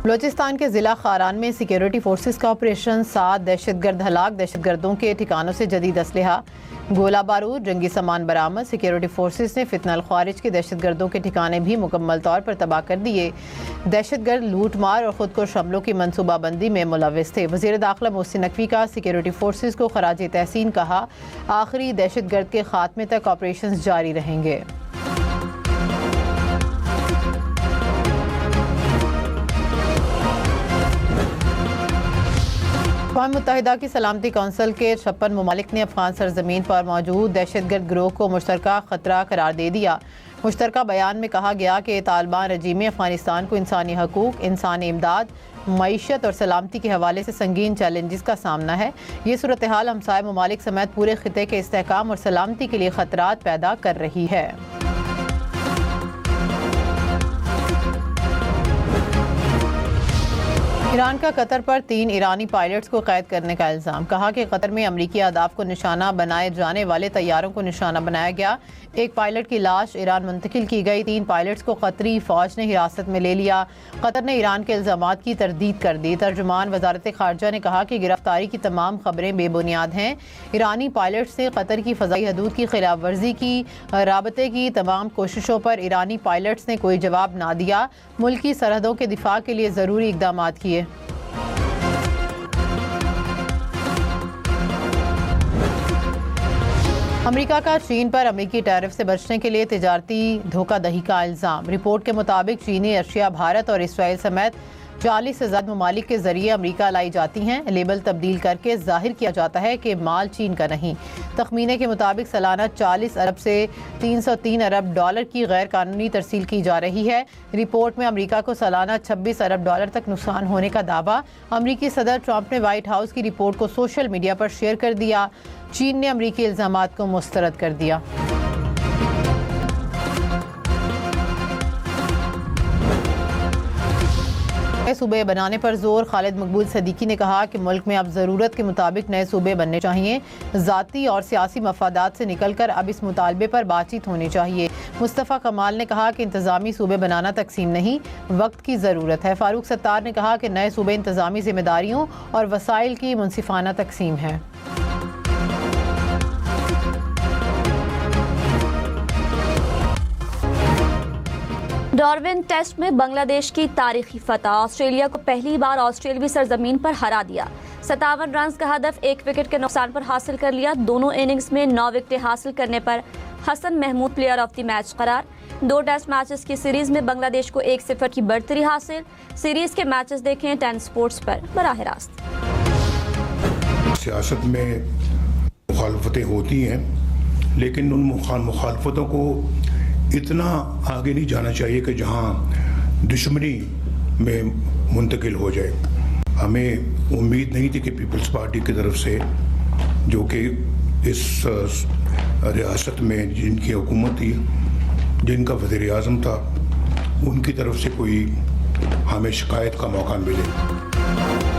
बलूचिस्तान के ज़िला खारान में सिक्योरिटी फोर्सेस का ऑपरेशन 7 दहशतगर्द हलाक, दहशतगर्दों के ठिकानों से जदीद असलहा, गोला बारूद, जंगी सामान बरामद। सिक्योरिटी फोर्सेस ने फितनल ख्वारिज के दहशतगर्दों के ठिकाने भी मुकम्मल तौर पर तबाह कर दिए। दहशतगर्द लूट मार और खुद को हमलों की मनसूबाबंदी में मुलव्विस थे। वज़ीर दाखिला मोहसिन नकवी का सिक्योरिटी फोर्सेस को खराज तहसीन कहा, आखिरी दहशतगर्द के खात्मे तक ऑपरेशन जारी रहेंगे। अक़वाम मुत्तहिदा की सलामती कौंसिल के 56 ममालिक ने अफगान सरजमीन पर मौजूद दहशतगर्द गिरोह को मुश्तरका ख़तरा करार दे दिया। मुश्तरका बयान में कहा गया कि तालिबान रजीम में अफगानिस्तान को इंसानी हकूक़, इंसानी इमदाद, मईशत और सलामती के हवाले से संगीन चैलेंजेस का सामना है। ये सूरत हाल हमसाय ममालिक समेत पूरे खिते के इस्तेहकाम और सलामती के लिए ख़तरात पैदा कर रही है। ईरान का कतर पर 3 ईरानी पायलट्स को कैद करने का इल्ज़ाम। कहा कि कतर में अमरीकी अहदाफ को निशाना बनाए जाने वाले तैयारों को निशाना बनाया गया। एक पायलट की लाश ईरान मुंतकिल की गई। 3 पायलट्स को कतरी फौज ने हिरासत में ले लिया। कतर ने ईरान के इल्ज़ामात की तरदीद कर दी। तर्जुमान वजारत खारजा ने कहा कि गिरफ्तारी की तमाम खबरें बेबुनियाद हैं। ईरानी पायलट्स ने कतर की फ़ज़ाई हदूद की खिलाफ वर्जी की। राबते की तमाम कोशिशों पर ईरानी पायलट्स ने कोई जवाब ना दिया। मुल्की सरहदों के दिफा के लिए ज़रूरी इक़दाम किए। अमेरिका का चीन पर अमेरिकी टैरिफ से बचने के लिए तिजारती धोखाधड़ी का इल्ज़ाम। रिपोर्ट के मुताबिक चीनी अशिया भारत और इसराइल समेत 40 से ज़्यादा ममालिक के जरिए अमेरिका लाई जाती हैं। लेबल तब्दील करके जाहिर किया जाता है कि माल चीन का नहीं। तखमीने के मुताबिक सालाना 40 अरब से 303 अरब डॉलर की गैर कानूनी तरसील की जा रही है। रिपोर्ट में अमेरिका को सालाना 26 अरब डॉलर तक नुकसान होने का दावा। अमेरिकी सदर ट्रंप ने व्हाइट हाउस की रिपोर्ट को सोशल मीडिया पर शेयर कर दिया। चीन ने अमेरिकी इल्ज़ामात को मुस्तरद कर दिया। नए सूबे बनाने पर जोर। खालिद मकबूल सदीकी ने कहा कि मुल्क में अब ज़रूरत के मुताबिक नए सूबे बनने चाहिए। ज़ाती और सियासी मफादात से निकलकर अब इस मुतालबे पर बातचीत होनी चाहिए। मुस्तफ़ा कमाल ने कहा कि इंतज़ामी सूबे बनाना तकसीम नहीं, वक्त की ज़रूरत है। फारूक सत्तार ने कहा कि नए सूबे इंतज़ामी जिम्मेदारियों और वसाइल की मुनसिफाना तकसीम है। डार्विन टेस्ट में बांग्लादेश की तारीखी फतह। ऑस्ट्रेलिया को पहली बार ऑस्ट्रेलवी सरजमीन पर हरा दिया। 57 रन का हदफ 1 विकेट के नुकसान पर हासिल कर लिया। दोनों इनिंग्स में 9 विकेटें हासिल करने पर Hasan Mahmud player of the match करार। 2 टेस्ट मैचेस की सीरीज में बांग्लादेश को 1-0 की बढ़तरी हासिल। सीरीज के मैचेस देखें 10 स्पोर्ट्स पर बराह रास्त। सियासत में मुखालफतें होती हैं, लेकिन उन मुखालफतों को इतना आगे नहीं जाना चाहिए कि जहां दुश्मनी में मुंतकिल हो जाए। हमें उम्मीद नहीं थी कि पीपल्स पार्टी की तरफ से, जो कि इस रियासत में जिनकी हुकूमत थी, जिनका वज़ीर आज़म था, उनकी तरफ से कोई हमें शिकायत का मौका मिले।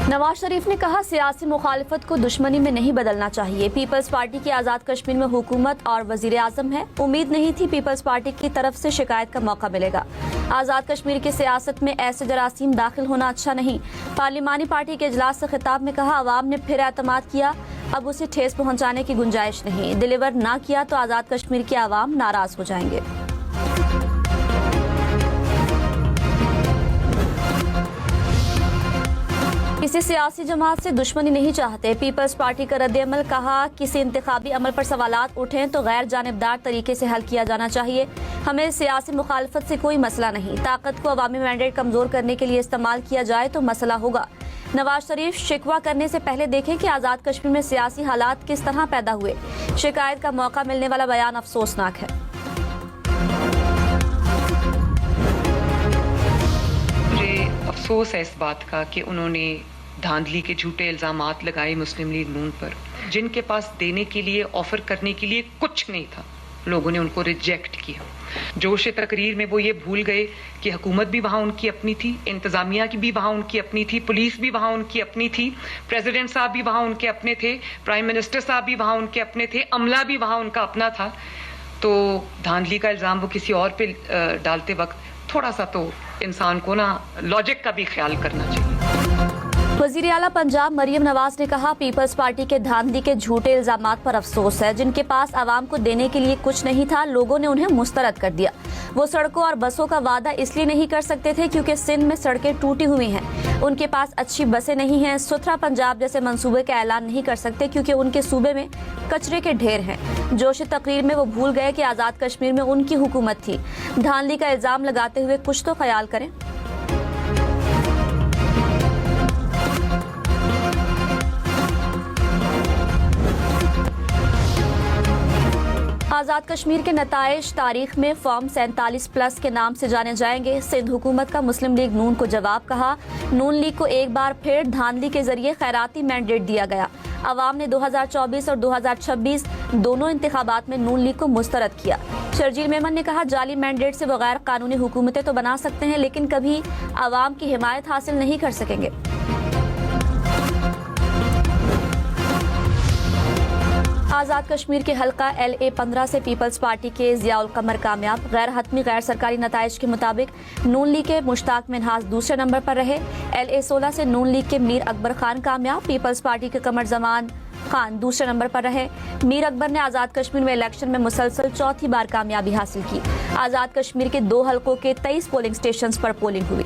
नवाज शरीफ ने कहा, सियासी मुखालिफत को दुश्मनी में नहीं बदलना चाहिए। पीपल्स पार्टी की आज़ाद कश्मीर में हुकूमत और वजीर आज़म है। उम्मीद नहीं थी पीपल्स पार्टी की तरफ से शिकायत का मौका मिलेगा। आज़ाद कश्मीर की सियासत में ऐसे जरासीम दाखिल होना अच्छा नहीं। पार्लिमानी पार्टी के इजलास से खिताब में कहा, अवाम ने फिर एतमाद किया, अब उसे ठेस पहुँचाने की गुंजाइश नहीं। डिलीवर ना किया तो आज़ाद कश्मीर के अवाम नाराज हो जाएंगे। किसी सियासी जमात से दुश्मनी नहीं चाहते। पीपल्स पार्टी का रद्द-ए-अमल। कहा, किसी इंतखाबी अमल पर सवालात उठें तो गैर जानिबदार तरीके से हल किया जाना चाहिए। हमें सियासी मुखालफत से कोई मसला नहीं। ताकत को अवामी मैंडेट कमजोर करने के लिए इस्तेमाल किया जाए तो मसला होगा। नवाज शरीफ, शिकवा करने से पहले देखें कि आज़ाद कश्मीर में सियासी हालात किस तरह पैदा हुए। शिकायत का मौका मिलने वाला बयान अफसोसनाक है। मुझे अफसोस है इस बात का कि उन्होंने धांधली के झूठे इल्जामात लगाए मुस्लिम लीग नून पर, जिनके पास देने के लिए, ऑफर करने के लिए कुछ नहीं था। लोगों ने उनको रिजेक्ट किया। जोश तकरीर में वो ये भूल गए कि हुकूमत भी वहाँ उनकी अपनी थी, इंतज़ामिया की भी वहाँ उनकी अपनी थी, पुलिस भी वहाँ उनकी अपनी थी, प्रेसिडेंट साहब भी वहाँ उनके अपने थे, प्राइम मिनिस्टर साहब भी वहाँ उनके अपने थे, अमला भी वहाँ उनका अपना था। तो धांधली का इल्ज़ाम वो किसी और पे डालते वक्त थोड़ा सा तो इंसान को ना लॉजिक का भी ख्याल करना चाहिए। वजीर आला पंजाब मरियम नवाज ने कहा, पीपल्स पार्टी के धांधली के झूठे इल्जामात पर अफसोस है। जिनके पास आवाम को देने के लिए कुछ नहीं था, लोगों ने उन्हें मुस्तरद कर दिया। वो सड़कों और बसों का वादा इसलिए नहीं कर सकते थे क्योंकि सिंध में सड़कें टूटी हुई हैं। उनके पास अच्छी बसें नहीं हैं। सुथरा पंजाब जैसे मंसूबे का ऐलान नहीं कर सकते क्योंकि उनके सूबे में कचरे के ढेर हैं। जोश तकरीर में वो भूल गए कि आज़ाद कश्मीर में उनकी हुकूमत थी। धांधली का इल्जाम लगाते हुए कुछ तो ख्याल करें। आज़ाद कश्मीर के नताइज तारीख में फॉर्म 47+ के नाम से जाने जाएंगे। सिंध हुकूमत का मुस्लिम लीग नून को जवाब। कहा, नून लीग को एक बार फिर धांधली के जरिए खैराती मैंडेट दिया गया। अवाम ने 2024 और 2026 दोनों इंतखाबात में नून लीग को मुस्तरद किया। शर्जील मेमन ने कहा, जाली मैंडेट से बगैर कानूनी हुकूमतें तो बना सकते हैं लेकिन कभी अवाम की हिमायत हासिल नहीं कर सकेंगे। आज़ाद कश्मीर के हल्का LA 15 से पीपल्स पार्टी के ज़ियाउल कमर कामयाब। गैर हतमी गैर सरकारी नताइज के मुताबिक नून लीग के मुश्ताक मिन्हाज दूसरे नंबर पर रहे। LA 16 से नून लीग के मीर अकबर खान कामयाब। पीपल्स पार्टी के कमर जमान खान दूसरे नंबर पर रहे। मीर अकबर ने आज़ाद कश्मीर में इलेक्शन में मुसलसल चौथी बार कामयाबी हासिल की। आज़ाद कश्मीर के 2 हल्कों के 23 पोलिंग स्टेशन पर पोलिंग हुई।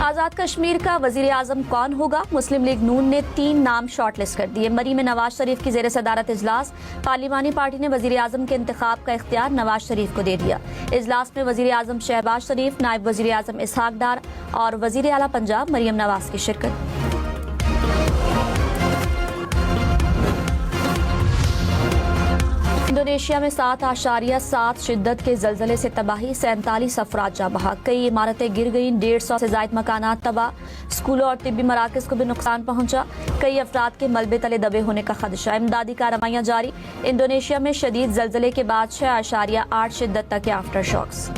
आज़ाद कश्मीर का वजीर आजम कौन होगा? मुस्लिम लीग नून ने 3 नाम शॉर्टलिस्ट कर दिए। मरी में नवाज शरीफ की जेर सदारत इजलास। पार्लिमानी पार्टी ने वजीर आजम के इंतखाब का इख्तियार नवाज शरीफ को दे दिया। इजलास में वजीर आजम शहबाज शरीफ, नायब वजीर आजम इसहाक डार और वजीर आला पंजाब मरियम नवाज की शिरकत। इंडोनेशिया में 7.7 शिद्दत के जलजले से तबाही, 47 अफराद जाँ बहक। कई इमारतें गिर गईं, 150 से ज़ायद मकानात तबाह। स्कूलों और तिब्बी मराकज़ को भी नुकसान पहुंचा। कई अफराद के मलबे तले दबे होने का खदशा। इमदादी कार्रवाइयाँ जारी। इंडोनेशिया में शदीद जलजले के बाद 6.8 शिद्दत तक के आफ्टर शॉक्स।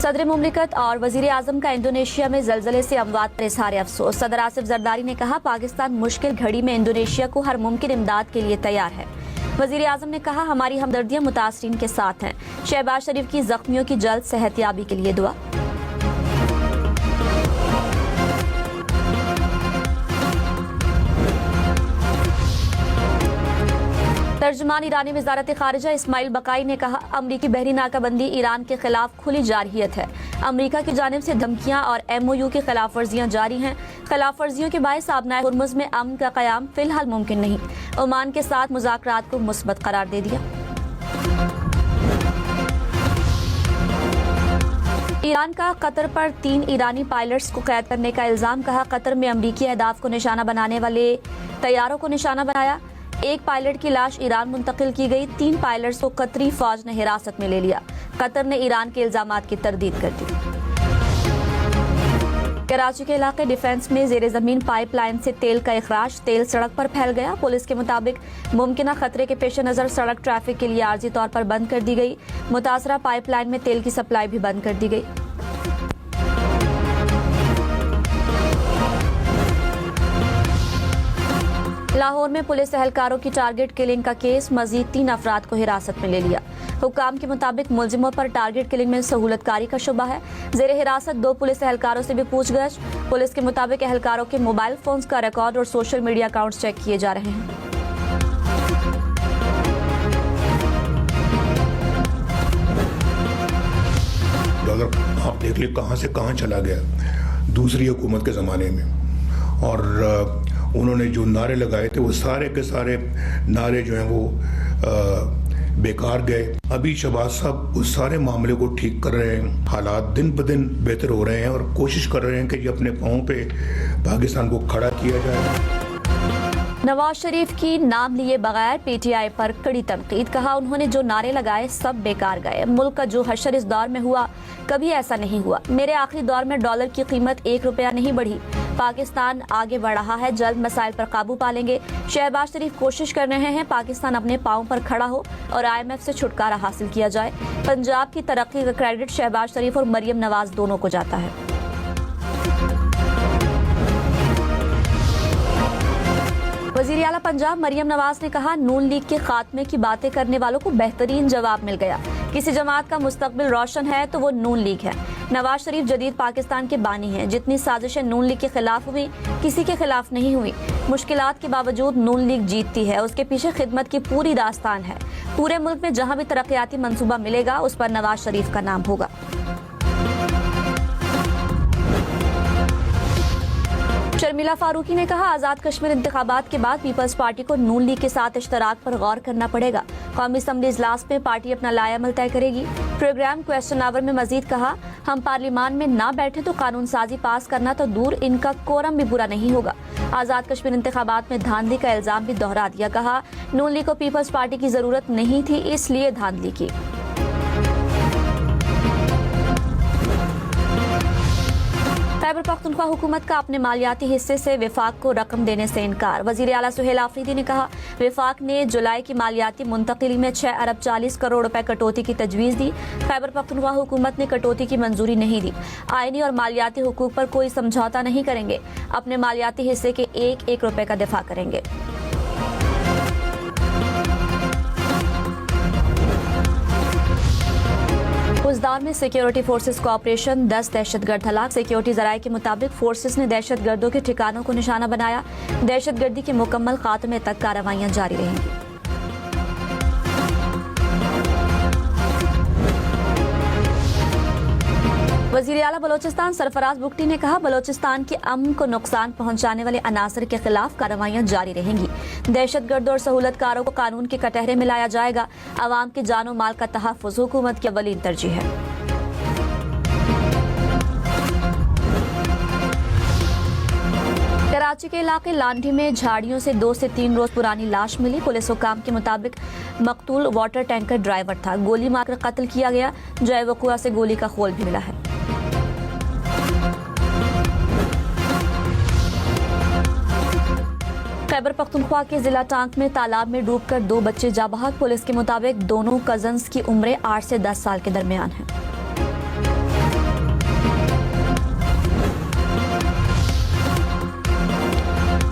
सदर मुमलिकत और वजीर आजम का इंडोनेशिया में जलजले से अमवात पर इजहार अफसोस। सदर आसिफ जरदारी ने कहा, पाकिस्तान मुश्किल घड़ी में इंडोनेशिया को हर मुमकिन इमदाद के लिए तैयार है। वजीर आजम ने कहा, हमारी हमदर्दियां मुतासरीन के साथ हैं। शहबाज शरीफ की जख्मियों की जल्द सेहतयाबी के लिए दुआ। तर्जुमान ईरानी वजारत खारिजा इस्माइल बकाई ने कहा, अमरीकी बहरी नाकाबंदी ईरान के खिलाफ खुली जारहियत है। अमरीका की जानिब से धमकियां और MOU की खिलाफ वर्जियां जारी हैं। खिलाफ वर्जियों के बायस आबनाए हुर्मुज़ में अमन का क़याम फिलहाल मुमकिन नहीं। ओमान के साथ मुज़ाकरात को मुस्बत करार दे दिया। ईरान का कतर पर 3 ईरानी पायलट्स को कैद करने का इल्जाम। कहा, कतर में अमरीकी अहदाफ को निशाना बनाने वाले तैयारों को निशाना बनाया। एक पायलट की लाश ईरान मुंतकिल की गई। 3 पायलट्स को कतरी फौज ने हिरासत में ले लिया। कतर ने ईरान के इल्जामात की तरदीद कर दी। कराची के इलाके डिफेंस में जेर जमीन पाइपलाइन से तेल का इखराज। तेल सड़क पर फैल गया। पुलिस के मुताबिक मुमकिन खतरे के पेश नज़र सड़क ट्रैफिक के लिए आर्जी तौर पर बंद कर दी गई। मुतासरा पाइपलाइन में तेल की सप्लाई भी बंद कर दी गई। लाहौर में पुलिस एहलकारों की टारगेट किलिंग का केस। मजीद 3 अफराद को हिरासत में ले लिया। हुकाम के मुताबिक मुलजिमों पर टारगेट किलिंग में सहूलतकारी का शुबा है। जेर हिरासत 2 पुलिस एहलकारों से भी पूछगछ। पुलिस के मुताबिक एहलकारों के मोबाइल फोन्स का रिकॉर्ड और सोशल मीडिया अकाउंट्स चेक किए जा रहे हैं। डॉलर आप देख लिए कहाँ से कहाँ चला गया दूसरी हुकूमत के ज़माने में। और उन्होंने जो नारे लगाए थे वो सारे के सारे नारे जो हैं वो बेकार गए। अभी शहबाज साहब उस सारे मामले को ठीक कर रहे हैं। हालात दिन ब दिन बेहतर हो रहे हैं और कोशिश कर रहे हैं कि ये अपने पाँव पे पाकिस्तान को खड़ा किया जाए। नवाज शरीफ की नाम लिए बगैर PTI पर कड़ी तनकीद। कहा, उन्होंने जो नारे लगाए सब बेकार गए। मुल्क का जो हशर इस दौर में हुआ कभी ऐसा नहीं हुआ। मेरे आखिरी दौर में डॉलर की कीमत 1 रुपया नहीं बढ़ी। पाकिस्तान आगे बढ़ रहा है, जल्द मसाइल पर काबू पा लेंगे। शहबाज शरीफ कोशिश कर रहे हैं पाकिस्तान अपने पाँव पर खड़ा हो और IMF से छुटकारा हासिल किया जाए। पंजाब की तरक्की का क्रेडिट शहबाज शरीफ और मरियम नवाज दोनों को जाता है। आला पंजाब मरियम नवाज ने कहा, नून लीग के खात्मे की बातें करने वालों को बेहतरीन जवाब मिल गया। किसी जमात का मुस्तकबिल रोशन है तो वो नून लीग है। नवाज शरीफ जदीद पाकिस्तान के बानी हैं। जितनी साजिशें नून लीग के खिलाफ हुई, किसी के खिलाफ नहीं हुई। मुश्किलात के बावजूद नून लीग जीतती है। उसके पीछे खिदमत की पूरी दास्तान है। पूरे मुल्क में जहां भी तरक्याती मंसूबा मिलेगा उस पर नवाज शरीफ का नाम होगा। शर्मिला फारूकी ने कहा, आजाद कश्मीर इंतखाबात के बाद पीपल्स पार्टी को नून लीग के साथ इश्तराक पर गौर करना पड़ेगा। कौमी असम्बली इजलास में पार्टी अपना लायामल तय करेगी। प्रोग्राम क्वेश्चन आवर में मजीद कहा, हम पार्लियामान में ना बैठे तो कानून साजी पास करना तो दूर, इनका कोरम भी पूरा नहीं होगा। आजाद कश्मीर इंतखाबात में धांधली का इल्जाम भी दोहरा दिया। कहा, नून लीग को पीपल्स पार्टी की जरूरत नहीं थी, इसलिए धांधली की। खैबर पख्तूनख्वा हुकूमत का अपने मालियाती हिस्से से विफाक को रकम देने से इनकार। वजीर आला सुहेल आफरीदी ने कहा, विफाक ने जुलाई की मालियाती मुंतकिली में 6 अरब 40 करोड़ रुपए कटौती की तजवीज़ दी। खैबर पख्तूनख्वा हुकूमत ने कटौती की मंजूरी नहीं दी। आईनी और मालियाती हुकूक पर कोई समझौता नहीं करेंगे। अपने मालियाती हिस्से के 1-1 रुपए का दिफा करेंगे। उजदार में सिक्योरिटी फोर्सेस को ऑपरेशन 10 दहशतगर्द हलाक। सिक्योरिटी जराये के मुताबिक फोर्सेस ने दहशतगर्दों के ठिकानों को निशाना बनाया। दहशतगर्दी के मुकम्मल खात्मे तक कार्रवाइयां जारी रहेंगी। वजीर आला बलोचिस्तान सरफराज बुगटी ने कहा, बलोचिस्तान के अमन को नुकसान पहुंचाने वाले अनासर के खिलाफ कार्रवाइयां जारी रहेंगी। दहशतगर्दों और सहूलतकारों को कानून के कटहरे में लाया जाएगा। अवाम के जानो माल का तहफ़्फ़ुज़ हुकूमत की अव्वलीन तरजीह है। कराची के इलाके लांडी में झाड़ियों से 2 से 3 रोज पुरानी लाश मिली। पुलिस हुकाम के मुताबिक मकतूल वाटर टैंकर ड्राइवर था। गोली मारकर कत्ल किया गया। जय वकुआ से गोली का खोल भी मिला है। खैबर पख्तूनख्वा के जिला टांक में तालाब में डूबकर 2 बच्चे जा बहक। पुलिस के मुताबिक दोनों कजन्स की उम्रें 8 से 10 साल के दरमियान है।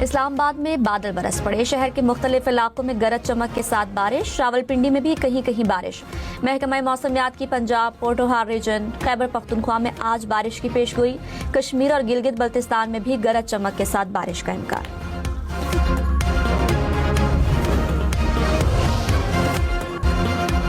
इस्लामाबाद में बादल बरस पड़े। शहर के मुख्तलिफ इलाकों में गरज चमक के साथ बारिश। रावलपिंडी में भी कहीं कहीं बारिश। महकमा मौसमियात की पंजाब पोर्टोहार रीजन खैबर पख्तूनख्वा में आज बारिश की पेशगोई। कश्मीर और गिलगित बल्तिस्तान में भी गरज चमक के साथ बारिश का इम्कान।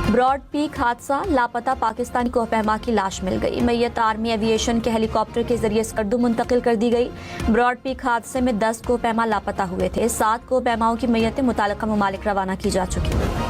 ब्रॉड पीक हादसा, लापता पाकिस्तानी कोहपैमा की लाश मिल गई। मैयत आर्मी एविएशन के हेलीकॉप्टर के जरिए स्कर्दू मुंतकिल कर दी गई। ब्रॉड पीक हादसे में 10 कोहपैमा लापता हुए थे। 7 कोहपैमाओं की मैयतें मुतालिका ममालिक रवाना की जा चुकी।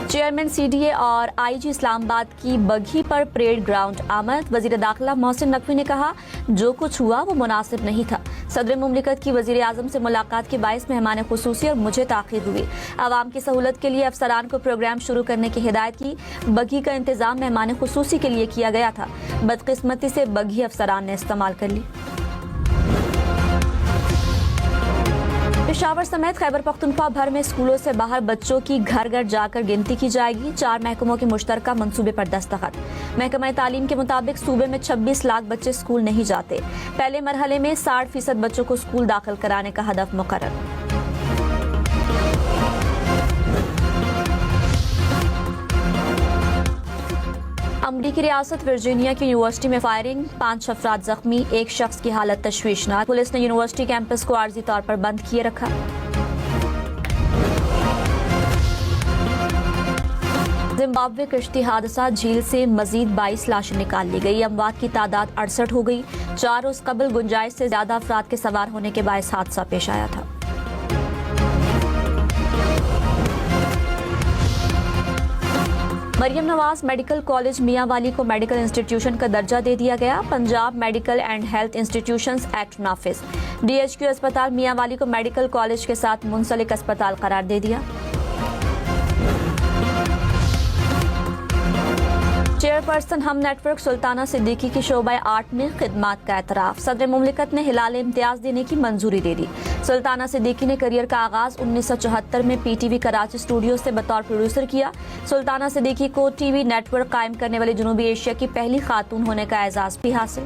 चेयरमैन सीडीए और आईजी इस्लामाबाद की बघी पर परेड ग्राउंड आमद। वजीर दाखिला मोहसिन नकवी ने कहा, जो कुछ हुआ वो मुनासिब नहीं था। सदर मुमलिकत की वजीर आजम से मुलाकात के बायस मेहमान खुसूसी और मुझे ताखीर हुई। आवाम की सहूलत के लिए अफसरान को प्रोग्राम शुरू करने की हिदायत की। बघी का इंतजाम मेहमान खुसूसी के लिए किया गया था। बदकिस्मती से बघी अफसरान ने इस्तेमाल कर ली। पेशावर समेत खैबर पख्तूनख्वा भर में स्कूलों से बाहर बच्चों की घर घर जाकर गिनती की जाएगी। 4 महकमों के मुश्तरका मंसूबे पर दस्तखत। महकमा तालीम के मुताबिक सूबे में 26 लाख बच्चे स्कूल नहीं जाते। पहले मरहले में 60% बच्चों को स्कूल दाखिल कराने का हदफ मुकर्रर। अमरीकी रियासत वर्जीनिया की यूनिवर्सिटी में फायरिंग, 5 अफराद जख्मी, 1 शख्स की हालत तशवीशनाक। पुलिस ने यूनिवर्सिटी कैंपस को आर्जी तौर पर बंद किए रखा। जिम्बाब्वे कश्ती हादसा, झील से मजीद 22 लाशें निकाल ली गई। अमवात की तादाद 68 हो गई। 4 रोज कबल गुंजाइश से ज्यादा अफराद के सवार होने के बायस हादसा पेश आया था। मरियम नवाज मेडिकल कॉलेज मियांवाली को मेडिकल इंस्टीट्यूशन का दर्जा दे दिया गया। Punjab medical and health institutions act नाफिज। डीएचक्यू अस्पताल मियांवाली को मेडिकल कॉलेज के साथ मुंसलिक अस्पताल करार दे दिया। चेयरपर्सन हम नेटवर्क सुल्ताना सिद्दीकी की शोबा 8 में खिदमात का एतराफ। सदर मुमलिकत ने हिलाल इम्तियाज देने की मंजूरी दे दी। सुल्ताना सिद्दीकी ने करियर का आगाज 1974 में पीटीवी कराची स्टूडियो से बतौर प्रोड्यूसर किया। सुल्ताना सिद्दीकी को टीवी नेटवर्क कायम करने वाली जनूबी एशिया की पहली खातून होने का एजाज भी हासिल।